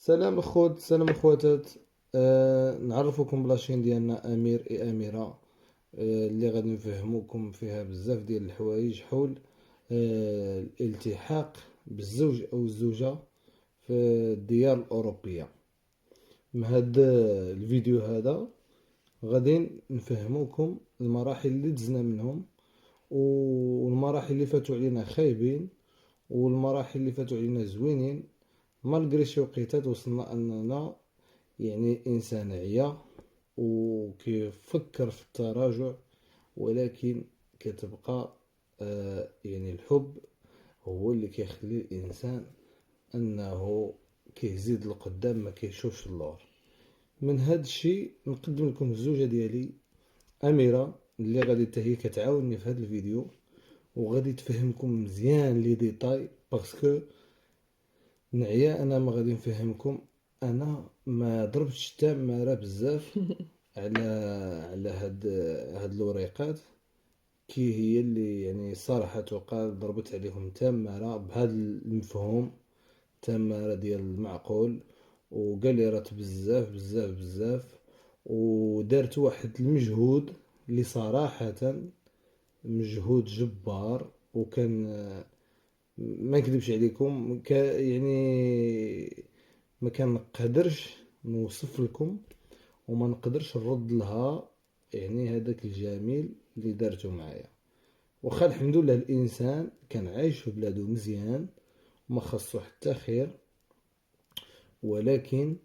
سلام الخوت، سلام الخواتات. نعرفكم بلاشين ديالنا امير اميره. اللي غادي نفهموكم فيها بزاف ديال الحوايج حول الالتحاق بالزوج او الزوجه في الديار الاوروبيه. من هذا الفيديو هذا غادي نفهموكم المراحل اللي دزنا منهم، والمراحل اللي فاتوا علينا خايبين، والمراحل اللي فاتوا علينا زوينين. مالغري شي وقيتات وصلنا اننا يعني إنسان عيا وكيفكر في التراجع، ولكن كتبقى يعني الحب هو اللي كيخلي الإنسان أنه كيزيد لقدام، ما كيشوفش اللور. من هاد الشيء نقدم لكم الزوجة ديالي أميرة، اللي غادي حتى هي كتعاونني في هاد الفيديو، وغادي تفهمكم مزيان لي ديتاي باسكو نعيا انا ما غادي نفهمكم. انا ما ضربتش التماره بزاف على هاد الوريقات، كي هي اللي يعني صراحة تقال ضربت عليهم تمارة بهذا المفهوم، تمارة ديال المعقول. وقليرت بزاف بزاف بزاف، ودارت واحد المجهود اللي صراحة مجهود جبار. وكان ما نكذبش عليكم يعني ما كنقدرش نوصف لكم، وما نقدرش نرد لها يعني هذاك الجميل اللي دارته معايا. واخا الحمد لله الانسان كان عايش في بلادو مزيان وما خصو حتى خير، ولكن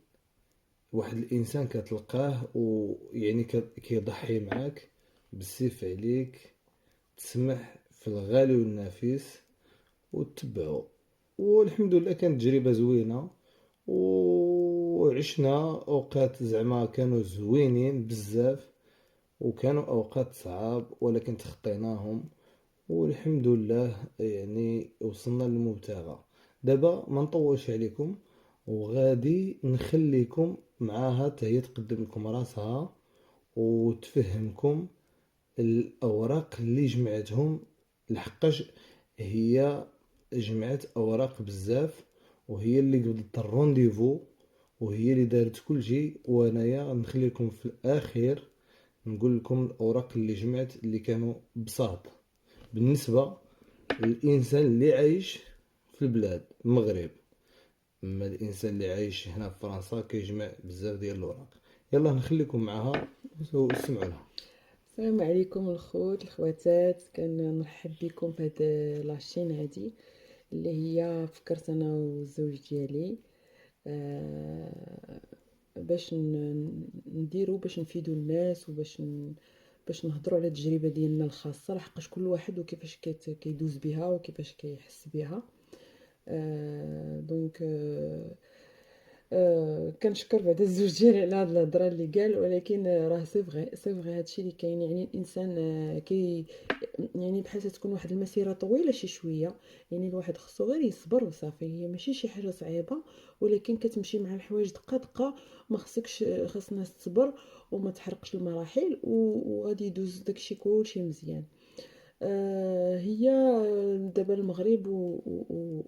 واحد الانسان كتلقاه ويعني كيضحي معاك بالسيف عليك، تسمح في الغالي والنفيس وتتبعو. والحمد لله كانت تجربة زوينة، وعشنا اوقات زعما كانوا زوينين بزاف، وكانوا اوقات صعاب ولكن تخطيناهم، والحمد لله يعني وصلنا للمبتغى. دابا ما نطولش عليكم، وغادي نخليكم معاها حتى هي تقدم لكم راسها وتفهمكم الاوراق اللي جمعتهم. لحقاش هي جمعت اوراق بزاف، وهي اللي قبضت الرونديفو، وهي اللي دارت كل شيء. وانايا نخلي لكم في الاخير نقول لكم الاوراق اللي جمعت اللي كانوا بساط بالنسبه للانسان اللي عايش في البلاد المغرب. اما الانسان اللي عايش هنا في فرنسا كيجمع بزاف ديال الاوراق. يلا نخليكم معها واسمعوا لها. السلام عليكم الخوت الخواتات، كنرحب بكم في هاد لاشين هادي اللي هي فكرت انا والزوج ديالي باش نديرو باش نفيدو الناس، باش نهضروا على التجربه ديالنا الخاصه، لحقاش كل واحد وكيفاش كيدوز بها وكيفاش كيحس بها. دونك كنشكر بعدا الزوج ديالي على هاد الهضره اللي قال، ولكن راه سي فغي هادشي اللي كاين. يعني الانسان كي يعني بحال تكون واحد المسيره طويله شي شويه، يعني الواحد خصو غير يصبر وصافي. هي ماشي شي حاجه صعيبه، ولكن كتمشي مع الحوايج دقه دقه. ما خصكش خاص الناس تصبر وما تحرقش المراحل، وغادي يدوز داكشي كلشي مزيان. هي دابا المغرب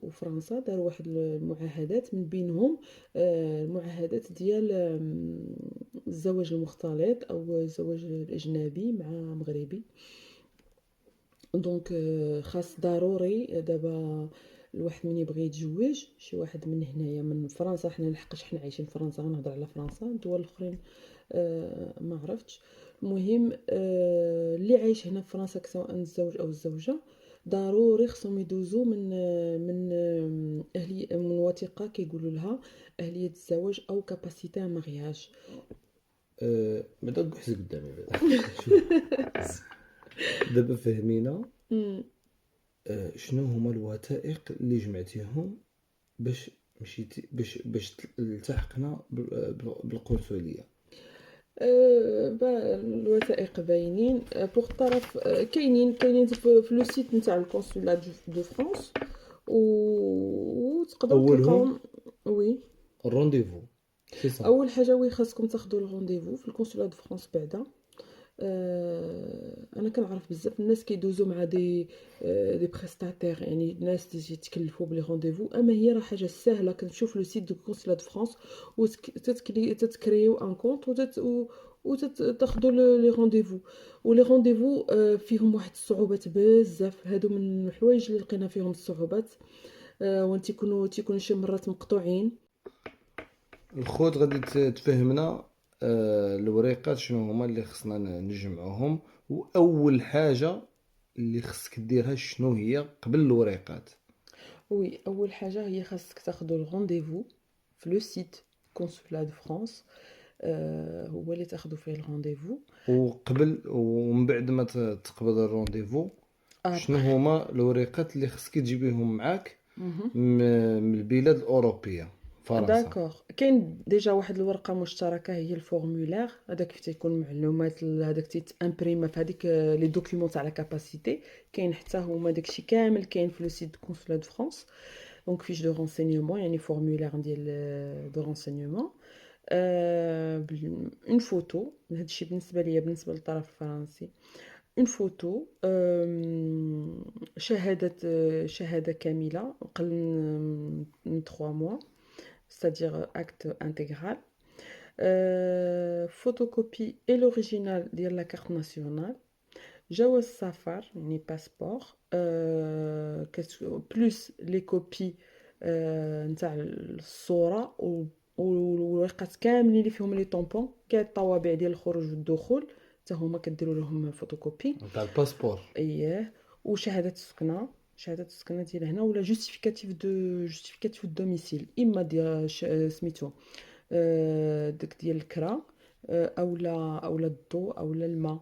وفرنسا داروا واحد المعاهدات، من بينهم المعاهدات ديال الزواج المختلط او الزواج الاجنبي مع مغربي. دونك خاص ضروري دابا الواحد من يبغي يتزوج شي واحد من هنايا من فرنسا. حنا لحقاش حنا عايشين في فرنسا غنهضر على فرنسا، الدول الاخرين ما عرفتش. المهم اللي عايش هنا في فرنسا سواء الزوج او الزوجه ضروري خصهم يدوزوا من اهليه، من وثيقه كيقولوا لها اهليه الزواج او كاباسيتي مارياج. بعدا كحز قدامي بعدا شوف. دابا فهمينا شنو هما الوثائق اللي جمعتيهم باش مشيتي باش التحقنا بالقنصلية. الوثائق باينين بوغ طرف، كاينين في لو سيت نتاع الكونسولات دو فرانس، وتقدروا اولهم تلقاوهم. وي. الرونديفو، سي صا. اول حاجه وي خاصكم تاخذوا الرونديفو في الكونسولات دو فرانس بعدا. انا كنعرف بزاف الناس كيدوزو مع دي بريستاتير، يعني ناس تجي يتكلفوا بلي رونديفو، اما هي راه حاجه سهله. كنشوف لو سيت دو كونسلا دو فرانس تتكريو ان كونط وتاخذوا لي رونديفو. ولي رونديفو فيهم واحد الصعوبات بزاف، هادو من الحوايج اللي لقينا فيهم الصعوبات. وان تيكونوا شي مرات مقطوعين. الخوت غادي تفهمنا الوريقات شنو هما اللي خصنا نجمعوهم، واول حاجه اللي خصك ديرها شنو هي قبل الوريقات. وي، اول حاجه هي خاصك تاخذوا الرونديفو في لو سيت كونسولا دو فرانس. هو اللي تاخذوا فيه الرونديفو. وقبل ومن بعد ما تقبل الرونديفو شنو ابخي. هما الوريقات اللي خصك تجيبيهم معاك من البلاد الاوروبيه، فرنسا. داكوغ، كاين ديجا واحد الورقه مشتركه هي الفورمولير، هذاك فيه تيكون معلومات هذاك تيتامبريما في هذيك لي دوكيومون تاع لا كاباسيتي. كاين حتى هما داكشي كامل كاين في لو سيت كونسولا دو فرانس. دونك فيش دو رونسينيومون، يعني فورمولير ديال دو رونسينيومون. اون فوتو، هادشي بالنسبه ليا بالنسبه للطرف الفرنسي. اون فوتو، شهاده كامله اقل من 3 موا، c'est-à-dire acte intégral. Photocopie et l'original de la carte nationale. جواز سفر يعني باسبور. بلوس لي كوبي نتاع الصورة والورقات كاملين اللي فيهم لي طومبون، كاع الطوابع ديال الخروج والدخول حتى هما كديروا لهم فوتوكوبي. تاع الباسبور. اييه. وشهادة السكنة، شهادة السكنة ديال هنا، ولا جوستيفيكاتيف دو دوميسيل، اما ديال سميتو داك ديال الكرا، اولا الضوء اولا الماء،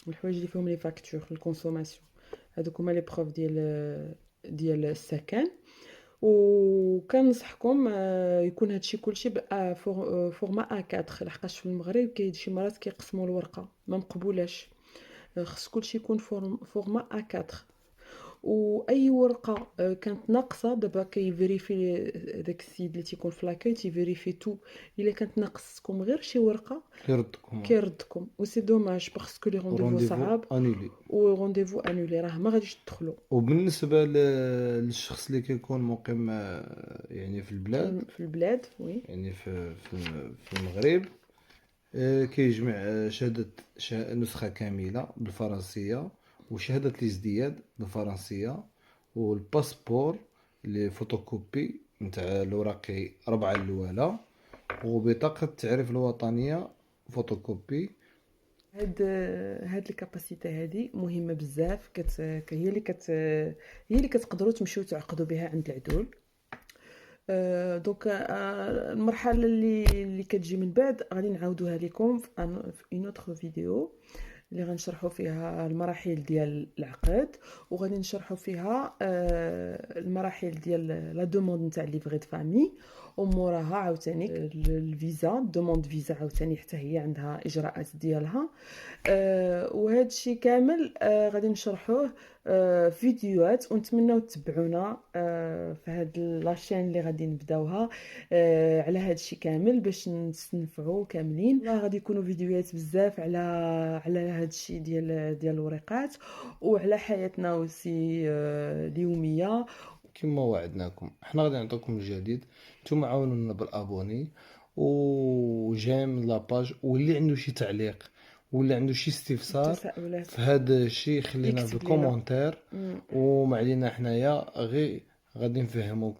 الحوايج اللي فيهم لي فاكتور الكونسوماسيون. هذوك هما لي بروف ديال السكن. وكنصحكم يكون هادشي كلشي فورما A4، لحقاش في المغرب كاين شي مرات كيقسموا الورقه ما مقبولاش. خص كلشي يكون فورما A4. واي ورقه كانت ناقصه، دابا كيفيريفي داك السيد اللي تيكون في لاكاي تيفيريفي تو، الا كانت ناقصكم غير شي ورقه يردكم كيردكم. و سي دوماج باسكو لي رونديفو رونديفو صعاب، انولي. و رونديفو انولي راه ما غاديش تدخلوا وبالنسبه للشخص اللي كيكون مقيم يعني في البلاد، في البلاد. وي. يعني في المغرب، كيجمع نسخة كاملة بالفرنسية، وشهادة الازدياد بالفرنسية، والباسبور اللي فوتوكوبي نتاع الوراقي 4 الأولى، وبطاقة التعريف الوطنية فوتوكوبي. هاد الكاباسيتي هادي مهمه بزاف. هي اللي كتقدروا تمشيو تعقدوا بها عند العدول. دونك المرحله اللي كتجي من بعد غادي نعاودوها لكم في اون اوتر فيديو اللي غنشرحوا فيها المراحل ديال العقد، وغادي نشرحوا فيها المراحل ديال لا دوموند نتاع ليفغي دو فامي، وموراها عاوتاني الفيزا، دوموند فيزا عاوتاني حتى هي عندها اجراءات ديالها. وهذا الشيء كامل غادي نشرحوه فيديوهات، ونتمنوا تتبعونا في هاد لاشين اللي غادي نبداوها على هاد الشيء كامل باش نستنفعوا كاملين. والله غادي يكونوا فيديوهات بزاف على هاد الشيء ديال الورقات، وعلى حياتنا وسي اليوميه. كما وعدناكم احنا غادي نعطيكم الجديد، نتوما عاونونا بالابوني وجيم لاباج، واللي عنده شي تعليق واللي عنده شي استفسار تساؤلات في هذا الشيء خلينا يكتب لنا. بالكومونتير، وما علينا حنايا غير غادي نفهموكم.